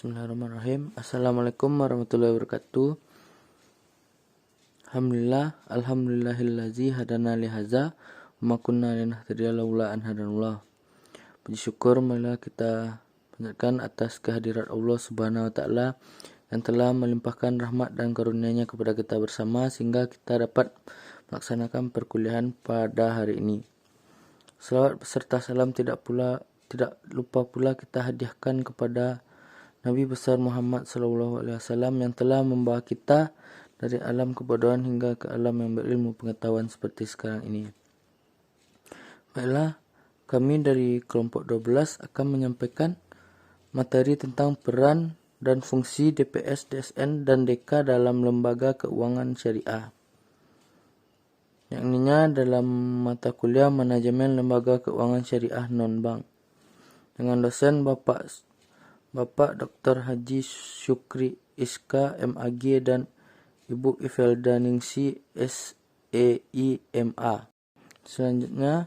Bismillahirrahmanirrahim. Assalamualaikum warahmatullahi wabarakatuh. Alhamdulillahillazi hadana lihaza wa ma kunna linahtadiya laula an hadanallah. Puji syukur marilah kita panjatkan atas kehadirat Allah Subhanahu wa taala yang telah melimpahkan rahmat dan karunia-Nya kepada kita bersama sehingga kita dapat melaksanakan perkuliahan pada hari ini. Selawat beserta salam tidak lupa pula kita hadiahkan kepada Nabi besar Muhammad SAW yang telah membawa kita dari alam kebodohan hingga ke alam yang berilmu pengetahuan seperti sekarang ini. Baiklah, kami dari kelompok 12 akan menyampaikan materi tentang peran dan fungsi DPS, DSN, dan DK dalam lembaga keuangan syariah. Yakninya dalam mata kuliah manajemen lembaga keuangan syariah non-bank. Dengan dosen Bapak Dr. Haji Syukri Iska MAG dan Ibu Ifelda Ningsi SEIMA. Selanjutnya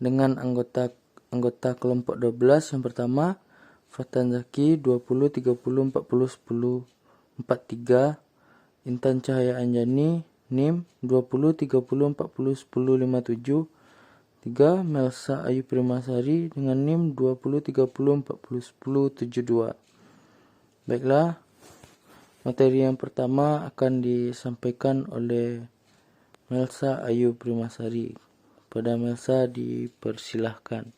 dengan anggota kelompok 12 yang pertama Fatan Zaki 20 30 40 10 43, Intan Cahaya Anjani NIM 20 30 40 10 57, 3. Melsa Ayu Primasari dengan NIM 20 30 40 10 72. Baiklah, materi yang pertama akan disampaikan oleh Melsa Ayu Primasari. Pada Melsa dipersilahkan.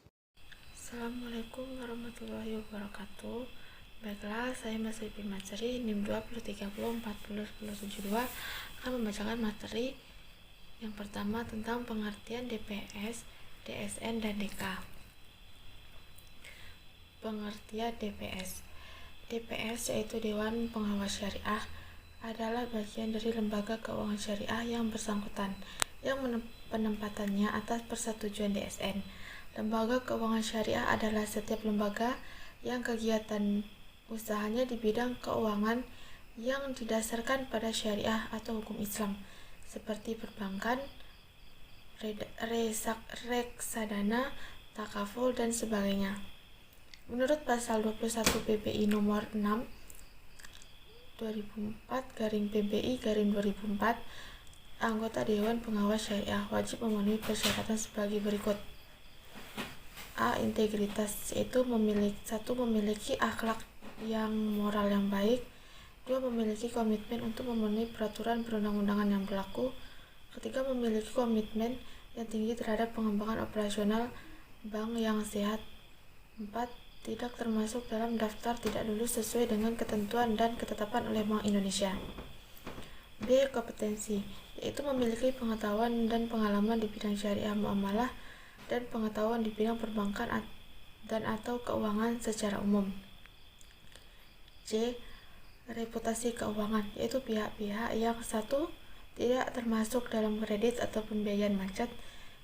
Assalamualaikum warahmatullahi wabarakatuh. Baiklah, saya Melsa Ayu Primasari NIM 20 30 40 10 72 akan membacakan materi yang pertama tentang pengertian DPS, DSN, dan DK. Pengertian DPS. DPS yaitu Dewan Pengawas Syariah adalah bagian dari lembaga keuangan syariah yang bersangkutan yang penempatannya atas persetujuan DSN. Lembaga keuangan syariah adalah setiap lembaga yang kegiatan usahanya di bidang keuangan yang didasarkan pada syariah atau hukum Islam seperti perbankan, reksadana, takaful, dan sebagainya. Menurut pasal 21 PBI nomor 6 2004/PBI/2004, anggota Dewan Pengawas Syariah wajib memenuhi persyaratan sebagai berikut. A. Integritas, yaitu memiliki akhlak yang moral yang baik. 2. Memiliki komitmen untuk memenuhi peraturan perundang-undangan yang berlaku. Ketiga, memiliki komitmen yang tinggi terhadap pengembangan operasional bank yang sehat. 4. Tidak termasuk dalam daftar tidak lulus sesuai dengan ketentuan dan ketetapan oleh Bank Indonesia. B. Kompetensi, yaitu memiliki pengetahuan dan pengalaman di bidang syariah muamalah dan pengetahuan di bidang perbankan dan atau keuangan secara umum. C. Reputasi keuangan, yaitu pihak-pihak yang satu tidak termasuk dalam kredit atau pembiayaan macet.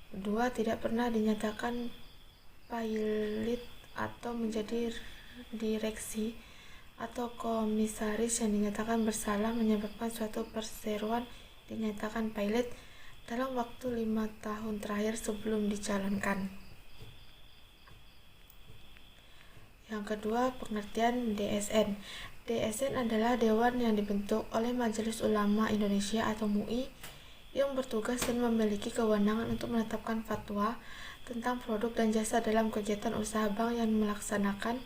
2. Tidak pernah dinyatakan pailit atau menjadi direksi atau komisaris yang dinyatakan bersalah menyebabkan suatu perseroan dinyatakan pailit dalam waktu 5 tahun terakhir sebelum dicalonkan. Yang kedua, pengertian DSN. DSN adalah dewan yang dibentuk oleh Majelis Ulama Indonesia atau MUI yang bertugas dan memiliki kewenangan untuk menetapkan fatwa tentang produk dan jasa dalam kegiatan usaha bank yang melaksanakan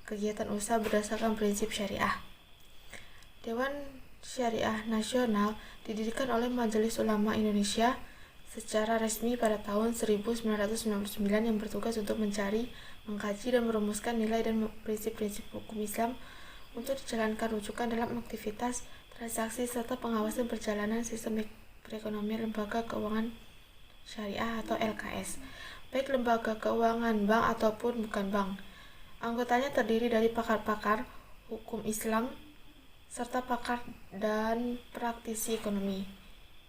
kegiatan usaha berdasarkan prinsip syariah. Dewan Syariah Nasional didirikan oleh Majelis Ulama Indonesia secara resmi pada tahun 1999 yang bertugas untuk mencari, mengkaji, dan merumuskan nilai dan prinsip-prinsip hukum Islam untuk dijalankan rujukan dalam aktivitas, transaksi, serta pengawasan perjalanan sistem perekonomian lembaga keuangan syariah atau LKS, baik lembaga keuangan bank ataupun bukan bank. Anggotanya terdiri dari pakar-pakar hukum Islam serta pakar dan praktisi ekonomi.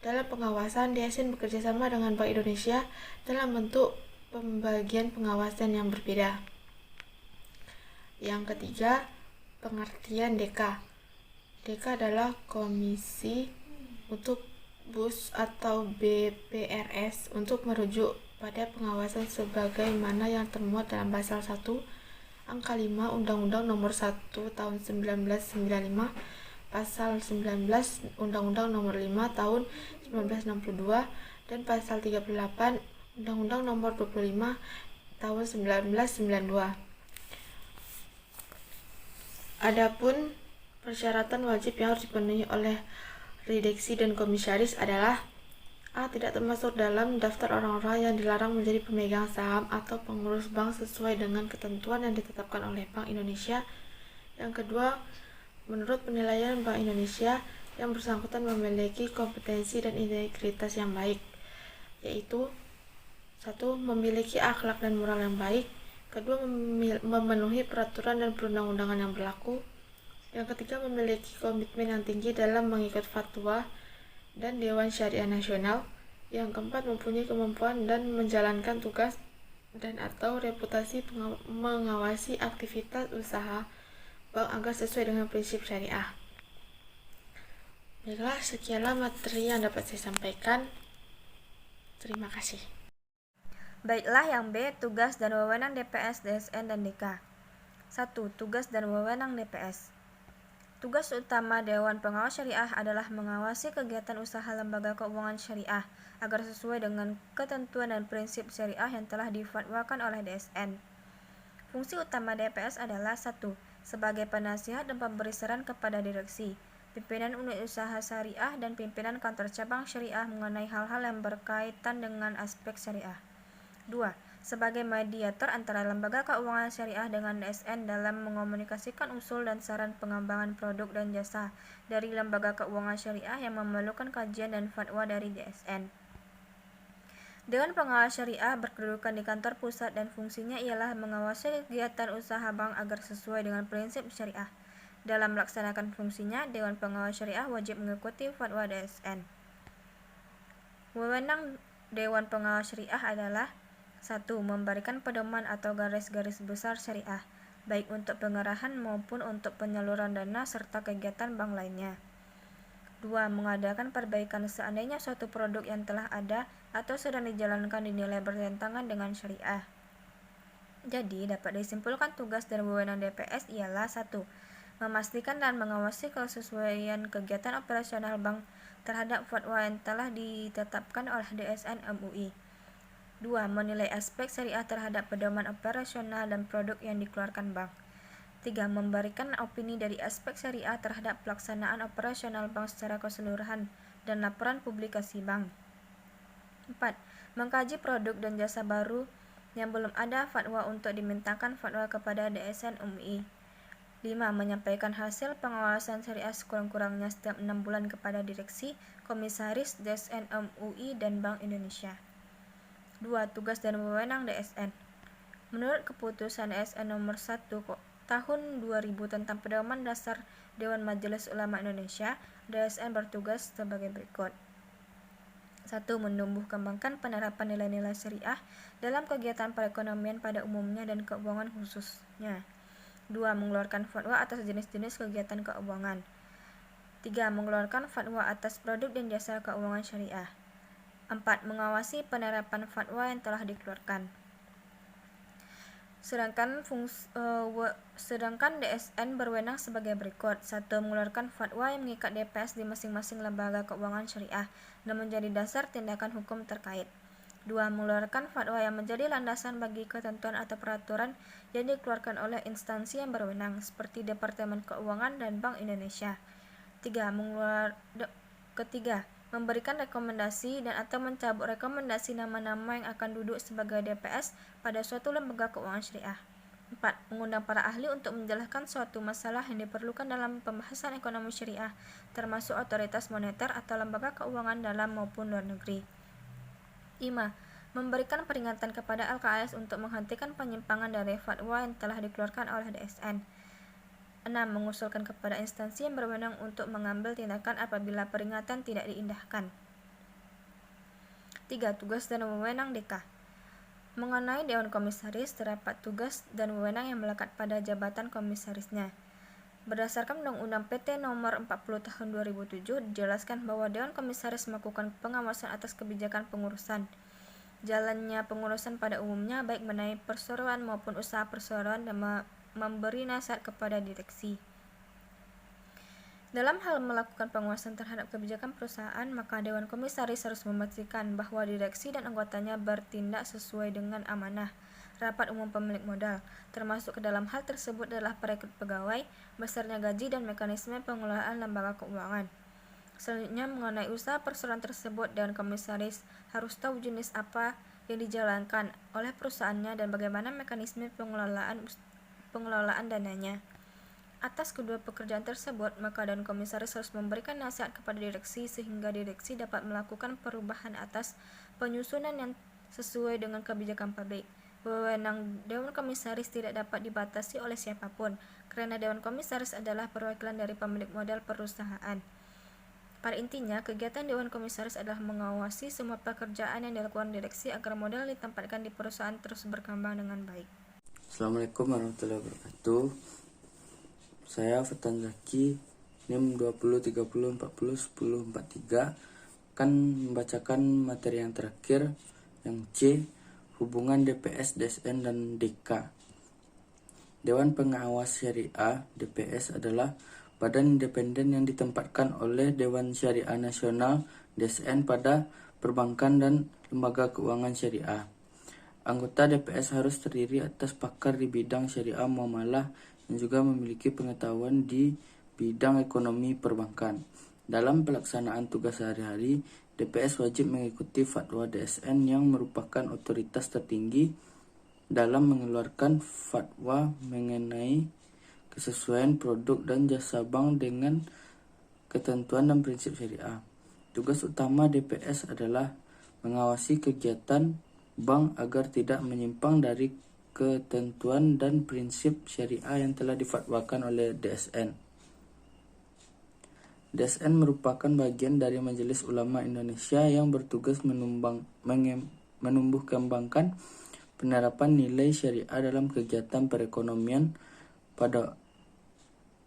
Dalam pengawasan, DSN bekerjasama dengan Bank Indonesia dalam bentuk pembagian pengawasan yang berbeda. Yang ketiga, pengertian DK. DK adalah Komisi untuk BUS atau BPRS untuk merujuk pada pengawasan sebagaimana yang termuat dalam pasal 1 Angka 5 Undang-Undang Nomor 1 Tahun 1995, Pasal 19 Undang-Undang Nomor 5 Tahun 1962, dan Pasal 38 Undang-Undang Nomor 25 Tahun 1992. Adapun persyaratan wajib yang harus dipenuhi oleh redaksi dan komisaris adalah: A. Tidak termasuk dalam daftar orang-orang yang dilarang menjadi pemegang saham atau pengurus bank sesuai dengan ketentuan yang ditetapkan oleh Bank Indonesia. Yang kedua, menurut penilaian Bank Indonesia, yang bersangkutan memiliki kompetensi dan integritas yang baik, yaitu 1. Memiliki akhlak dan moral yang baik. Kedua, memenuhi peraturan dan perundang-undangan yang berlaku. Yang ketiga, memiliki komitmen yang tinggi dalam mengikut fatwa dan Dewan Syariah Nasional. Yang keempat, mempunyai kemampuan dan menjalankan tugas dan atau reputasi mengawasi aktivitas usaha bank agar sesuai dengan prinsip syariah. Baiklah, sekianlah materi yang dapat saya sampaikan. Terima kasih. Baiklah, yang B, tugas dan wewenang DPS, DSN, dan DK. 1. Tugas dan wewenang DPS. Tugas utama Dewan Pengawas Syariah adalah mengawasi kegiatan usaha lembaga keuangan syariah agar sesuai dengan ketentuan dan prinsip syariah yang telah difatwakan oleh DSN. Fungsi utama DPS adalah: 1. Sebagai penasihat dan pemberi saran kepada direksi, pimpinan unit usaha syariah, dan pimpinan kantor cabang syariah mengenai hal-hal yang berkaitan dengan aspek syariah. 2. Sebagai mediator antara lembaga keuangan syariah dengan DSN dalam mengomunikasikan usul dan saran pengembangan produk dan jasa dari lembaga keuangan syariah yang memerlukan kajian dan fatwa dari DSN. Dewan Pengawas Syariah berkedudukan di kantor pusat dan fungsinya ialah mengawasi kegiatan usaha bank agar sesuai dengan prinsip syariah. Dalam melaksanakan fungsinya, Dewan Pengawas Syariah wajib mengikuti fatwa DSN. Wewenang Dewan Pengawas Syariah adalah: 1. Memberikan pedoman atau garis-garis besar syariah, baik untuk pengerahan maupun untuk penyaluran dana serta kegiatan bank lainnya. 2. Mengadakan perbaikan seandainya suatu produk yang telah ada atau sedang dijalankan dinilai bertentangan dengan syariah. Jadi, dapat disimpulkan tugas dan wewenang DPS ialah: 1. Memastikan dan mengawasi kesesuaian kegiatan operasional bank terhadap fatwa yang telah ditetapkan oleh DSN MUI. 2. Menilai aspek syariah terhadap pedoman operasional dan produk yang dikeluarkan bank. 3. Memberikan opini dari aspek syariah terhadap pelaksanaan operasional bank secara keseluruhan dan laporan publikasi bank. 4. Mengkaji produk dan jasa baru yang belum ada fatwa untuk dimintakan fatwa kepada DSN MUI. 5. Menyampaikan hasil pengawasan syariah sekurang-kurangnya setiap 6 bulan kepada direksi, komisaris, DSN MUI, dan Bank Indonesia. 2. Tugas dan wewenang DSN. Menurut keputusan DSN nomor 1 tahun 2000 tentang pedoman dasar Dewan Majelis Ulama Indonesia, DSN bertugas sebagai berikut. 1. Menumbuh kembangkan penerapan nilai-nilai syariah dalam kegiatan perekonomian pada umumnya dan keuangan khususnya. 2. Mengeluarkan fatwa atas jenis-jenis kegiatan keuangan. 3. Mengeluarkan fatwa atas produk dan jasa keuangan syariah. 4. Mengawasi penerapan fatwa yang telah dikeluarkan. Sedangkan DSN berwenang sebagai berikut. 1. Mengeluarkan fatwa yang mengikat DPS di masing-masing lembaga keuangan syariah dan menjadi dasar tindakan hukum terkait. 2. Mengeluarkan fatwa yang menjadi landasan bagi ketentuan atau peraturan yang dikeluarkan oleh instansi yang berwenang seperti Departemen Keuangan dan Bank Indonesia. 3. Ketiga, memberikan rekomendasi dan atau mencabut rekomendasi nama-nama yang akan duduk sebagai DPS pada suatu lembaga keuangan syariah. 4. Mengundang para ahli untuk menjelaskan suatu masalah yang diperlukan dalam pembahasan ekonomi syariah, termasuk otoritas moneter atau lembaga keuangan dalam maupun luar negeri. 5. Memberikan peringatan kepada LKS untuk menghentikan penyimpangan dari fatwa yang telah dikeluarkan oleh DSN. 6. Mengusulkan kepada instansi yang berwenang untuk mengambil tindakan apabila peringatan tidak diindahkan. 3. Tugas dan wewenang DK. Mengenai Dewan Komisaris, terdapat tugas dan wewenang yang melekat pada jabatan komisarisnya. Berdasarkan Undang-Undang PT Nomor 40 Tahun 2007, dijelaskan bahwa Dewan Komisaris melakukan pengawasan atas kebijakan pengurusan jalannya pengurusan pada umumnya, baik mengenai perseroan maupun usaha perseroan, dan memberi nasihat kepada direksi. Dalam hal melakukan pengawasan terhadap kebijakan perusahaan, maka Dewan Komisaris harus memastikan bahwa direksi dan anggotanya bertindak sesuai dengan amanah rapat umum pemilik modal. Termasuk ke dalam hal tersebut adalah perekrut pegawai, besarnya gaji, dan mekanisme pengelolaan lembaga keuangan. Selanjutnya, mengenai usaha perseroan tersebut, Dewan Komisaris harus tahu jenis apa yang dijalankan oleh perusahaannya dan bagaimana mekanisme pengelolaan dananya. Atas kedua pekerjaan tersebut, maka Dewan Komisaris harus memberikan nasihat kepada direksi sehingga direksi dapat melakukan perubahan atas penyusunan yang sesuai dengan kebijakan publik. Wewenang Dewan Komisaris tidak dapat dibatasi oleh siapapun, karena Dewan Komisaris adalah perwakilan dari pemilik modal perusahaan. Pada intinya, kegiatan Dewan Komisaris adalah mengawasi semua pekerjaan yang dilakukan direksi agar modal ditempatkan di perusahaan terus berkembang dengan baik. Assalamualaikum warahmatullahi wabarakatuh. Saya Fatan Zaki, NIM 2030401043, akan membacakan materi yang terakhir, yang C, hubungan DPS, DSN, dan DK. Dewan Pengawas Syariah DPS adalah badan independen yang ditempatkan oleh Dewan Syariah Nasional DSN pada perbankan dan lembaga keuangan syariah. Anggota DPS harus terdiri atas pakar di bidang syariah muamalah yang juga memiliki pengetahuan di bidang ekonomi perbankan. Dalam pelaksanaan tugas sehari-hari, DPS wajib mengikuti fatwa DSN yang merupakan otoritas tertinggi dalam mengeluarkan fatwa mengenai kesesuaian produk dan jasa bank dengan ketentuan dan prinsip syariah. Tugas utama DPS adalah mengawasi kegiatan bank agar tidak menyimpang dari ketentuan dan prinsip syariah yang telah difatwakan oleh DSN. DSN merupakan bagian dari Majelis Ulama Indonesia yang bertugas menumbuh kembangkan penerapan nilai syariah dalam kegiatan perekonomian pada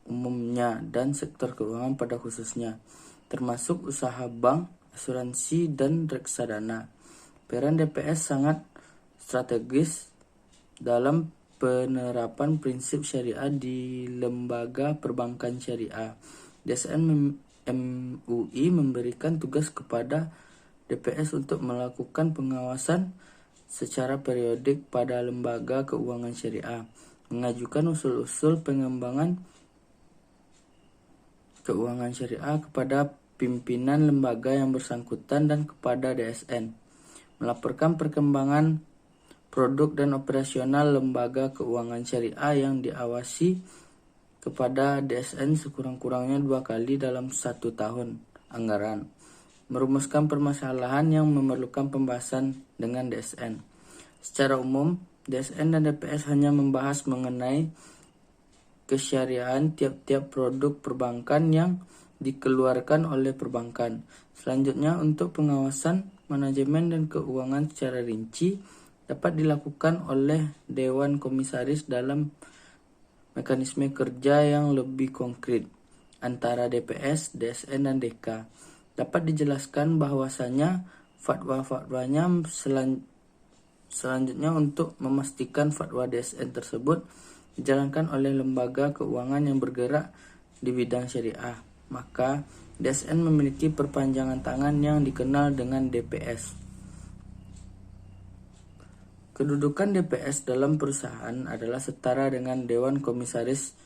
umumnya dan sektor keuangan pada khususnya, termasuk usaha bank, asuransi, dan reksadana. Peran DPS sangat strategis dalam penerapan prinsip syariah di lembaga perbankan syariah. DSN MUI memberikan tugas kepada DPS untuk melakukan pengawasan secara periodik pada lembaga keuangan syariah, mengajukan usul-usul pengembangan keuangan syariah kepada pimpinan lembaga yang bersangkutan dan kepada DSN, melaporkan perkembangan produk dan operasional lembaga keuangan syariah yang diawasi kepada DSN sekurang-kurangnya 2 kali dalam 1 tahun anggaran, merumuskan permasalahan yang memerlukan pembahasan dengan DSN. Secara umum, DSN dan DPS hanya membahas mengenai kesyariahan tiap-tiap produk perbankan yang dikeluarkan oleh perbankan. Selanjutnya, untuk pengawasan manajemen dan keuangan secara rinci dapat dilakukan oleh Dewan Komisaris dalam mekanisme kerja yang lebih konkret antara DPS, DSN, dan DK. Dapat dijelaskan bahwasanya fatwa-fatwanya selanjutnya untuk memastikan fatwa DSN tersebut dijalankan oleh lembaga keuangan yang bergerak di bidang syariah. Maka DSN memiliki perpanjangan tangan yang dikenal dengan DPS. Kedudukan DPS dalam perusahaan adalah setara dengan Dewan Komisaris.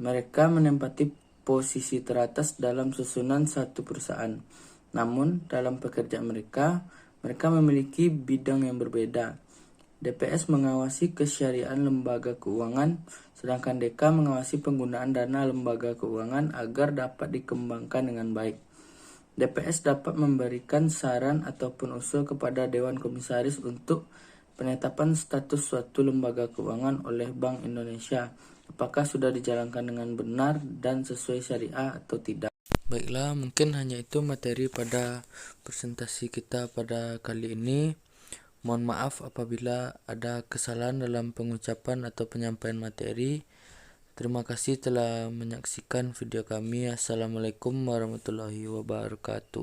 Mereka menempati posisi teratas dalam susunan satu perusahaan. Namun, dalam pekerjaan mereka memiliki bidang yang berbeda. DPS mengawasi kesyariahan lembaga keuangan, sedangkan DK mengawasi penggunaan dana lembaga keuangan agar dapat dikembangkan dengan baik. DPS dapat memberikan saran ataupun usul kepada Dewan Komisaris untuk penetapan status suatu lembaga keuangan oleh Bank Indonesia, apakah sudah dijalankan dengan benar dan sesuai syariah atau tidak. Baiklah, mungkin hanya itu materi pada presentasi kita pada kali ini. Mohon maaf apabila ada kesalahan dalam pengucapan atau penyampaian materi. Terima kasih telah menyaksikan video kami. Assalamualaikum warahmatullahi wabarakatuh.